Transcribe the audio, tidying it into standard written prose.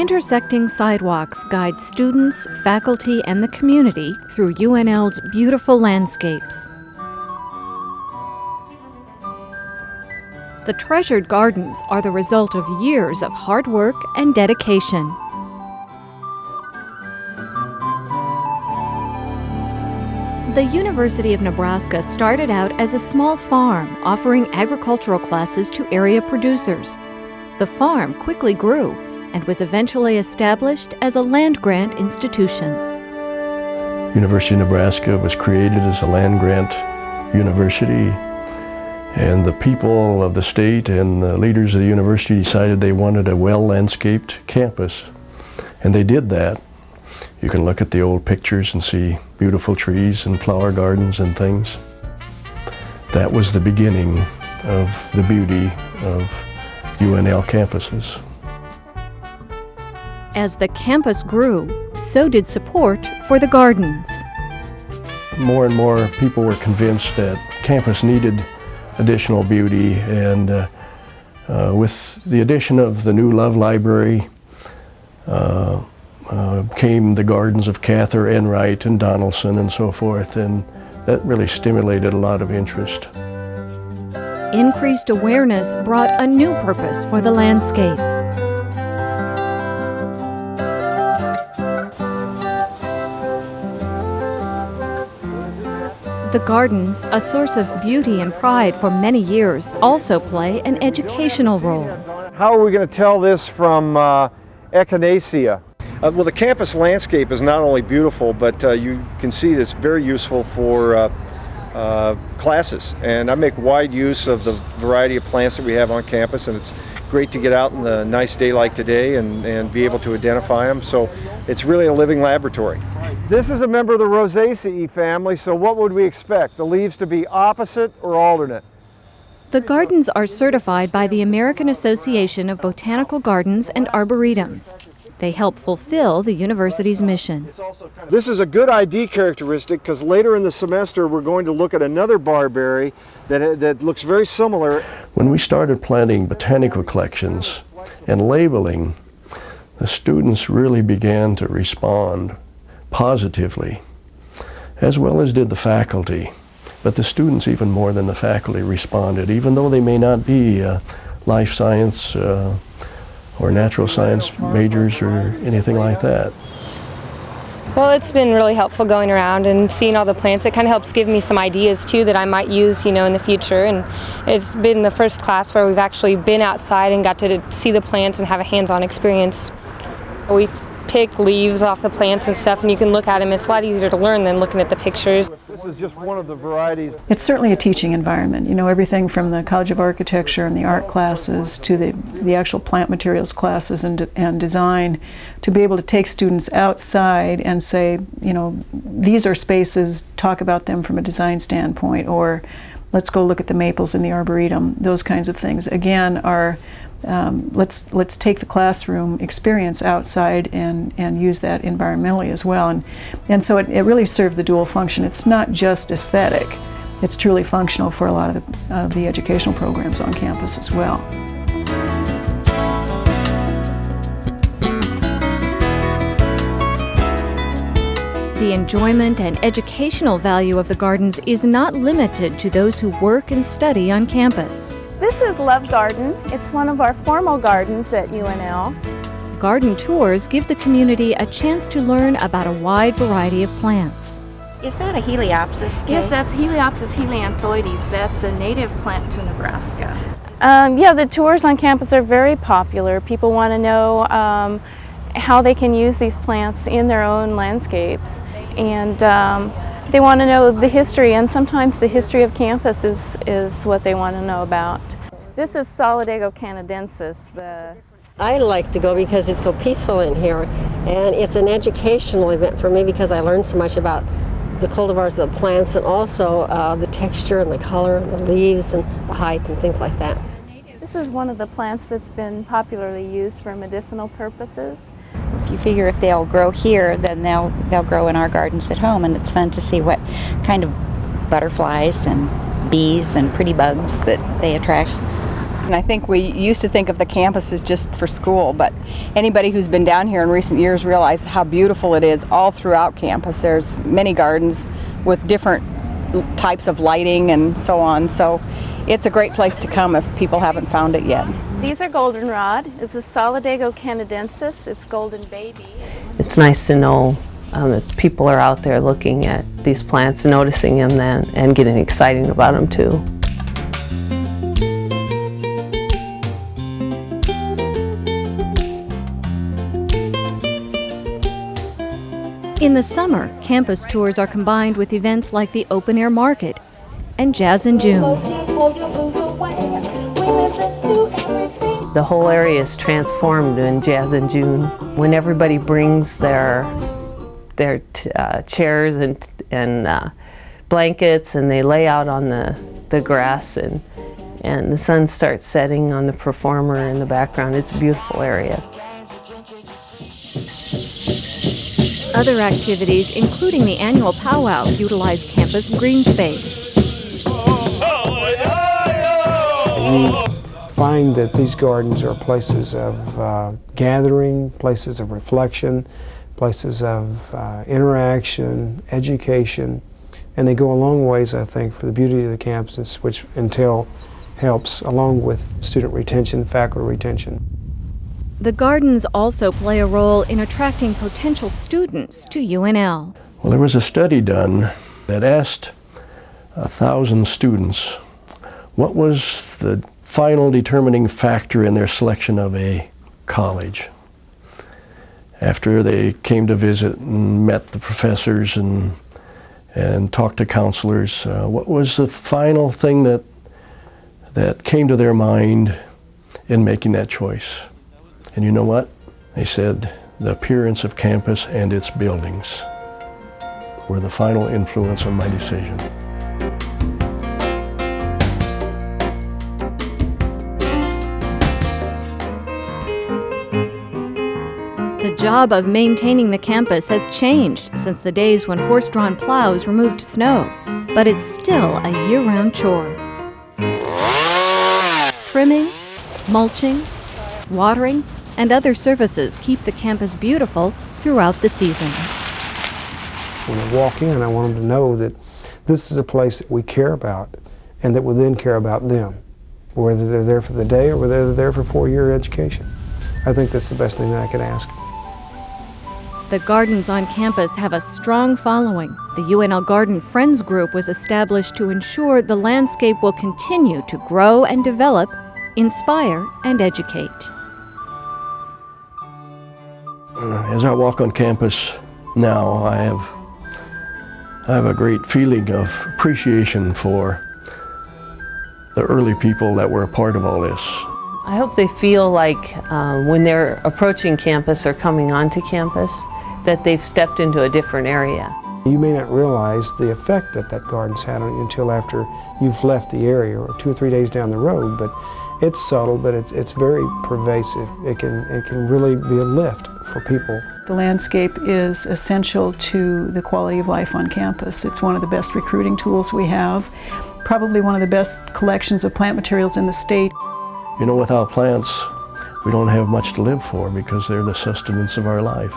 Intersecting sidewalks guide students, faculty, and the community through UNL's beautiful landscapes. The treasured gardens are the result of years of hard work and dedication. The University of Nebraska started out as a small farm offering agricultural classes to area producers. The farm quickly grew and was eventually established as a land-grant institution. University of Nebraska was created as a land-grant university, and the people of the state and the leaders of the university decided they wanted a well-landscaped campus, and they did that. You can look at the old pictures and see beautiful trees and flower gardens and things. That was the beginning of the beauty of UNL campuses. As the campus grew, so did support for the gardens. More and more people were convinced that campus needed additional beauty, and with the addition of the new Love Library came the gardens of Cather, Enright, and Donaldson and so forth, and that really stimulated a lot of interest. Increased awareness brought a new purpose for the landscape. The gardens, a source of beauty and pride for many years, also play an educational role. How are we going to tell this from echinacea? Well, the campus landscape is not only beautiful, but you can see it's very useful for classes. And I make wide use of the variety of plants that we have on campus, and it's great to get out in the nice day like today and be able to identify them. So it's really a living laboratory. This is a member of the Rosaceae family, so what would we expect? The leaves to be opposite or alternate? The gardens are certified by the American Association of Botanical Gardens and Arboretums. They help fulfill the university's mission. This is a good ID characteristic because later in the semester we're going to look at another barberry that looks very similar. When we started planning botanical collections and labeling, the students really began to respond positively, as well as did the faculty. But the students, even more than the faculty, responded, even though they may not be life science or natural science majors or anything like that. Well, it's been really helpful going around and seeing all the plants. It kind of helps give me some ideas too that I might use, in the future. And it's been the first class where we've actually been outside and got to see the plants and have a hands-on experience. We pick leaves off the plants and stuff, and you can look at them. It's a lot easier to learn than looking at the pictures. This is just one of the varieties. It's certainly a teaching environment. Everything from the College of Architecture and the art classes to the actual plant materials classes and design, to be able to take students outside and say, these are spaces, talk about them from a design standpoint, or let's go look at the maples in the arboretum. Those kinds of things, again, are let's take the classroom experience outside and use that environmentally as well. And so it really serves the dual function. It's not just aesthetic. It's truly functional for a lot of the educational programs on campus as well. The enjoyment and educational value of the gardens is not limited to those who work and study on campus. This is Love Garden. It's one of our formal gardens at UNL. Garden tours give the community a chance to learn about a wide variety of plants. Is that a Heliopsis? Kay? Yes, that's Heliopsis helianthoides. That's a native plant to Nebraska. Yeah, the tours on campus are very popular. People want to know how they can use these plants in their own landscapes. And they want to know the history, and sometimes the history of campus is what they want to know about. This is Solidago canadensis. I like to go because it's so peaceful in here, and it's an educational event for me because I learned so much about the cultivars of the plants, and also the texture and the color and the leaves and the height and things like that. This is one of the plants that's been popularly used for medicinal purposes. If you figure if they'll grow here, then they'll grow in our gardens at home, and it's fun to see what kind of butterflies and bees and pretty bugs that they attract. And I think we used to think of the campus as just for school, but anybody who's been down here in recent years realizes how beautiful it is all throughout campus. There's many gardens with different types of lighting and so on, so it's a great place to come if people haven't found it yet. These are goldenrod. This is Solidago canadensis. It's golden baby. It's nice to know that people are out there looking at these plants, noticing them then, and getting excited about them too. In the summer, campus tours are combined with events like the open air market and Jazz in June. The whole area is transformed in Jazz in June when everybody brings their chairs and blankets, and they lay out on the grass, and the sun starts setting on the performer in the background. It's a beautiful area. Other activities, including the annual powwow, utilize campus green space. We find that these gardens are places of gathering, places of reflection, places of interaction, education, and they go a long ways, I think, for the beauty of the campus, which helps along with student retention, faculty retention. The gardens also play a role in attracting potential students to UNL. Well, there was a study done that asked 1,000 students what was the final determining factor in their selection of a college. After they came to visit and met the professors and talked to counselors, what was the final thing that came to their mind in making that choice? And you know what? They said the appearance of campus and its buildings were the final influence on my decision. The job of maintaining the campus has changed since the days when horse-drawn plows removed snow, but it's still a year-round chore. Trimming, mulching, watering, and other services keep the campus beautiful throughout the seasons. When I walk in, I want them to know that this is a place that we care about and that we then care about them, whether they're there for the day or whether they're there for 4-year education. I think that's the best thing that I could ask. The gardens on campus have a strong following. The UNL Garden Friends Group was established to ensure the landscape will continue to grow and develop, inspire, and educate. As I walk on campus now, I have a great feeling of appreciation for the early people that were a part of all this. I hope they feel like when they're approaching campus or coming onto campus that they've stepped into a different area. You may not realize the effect that garden's had on you until after you've left the area or 2 or 3 days down the road, but it's subtle, but it's very pervasive. It can really be a lift for people. The landscape is essential to the quality of life on campus. It's one of the best recruiting tools we have, probably one of the best collections of plant materials in the state. You know, without plants, we don't have much to live for because they're the sustenance of our life.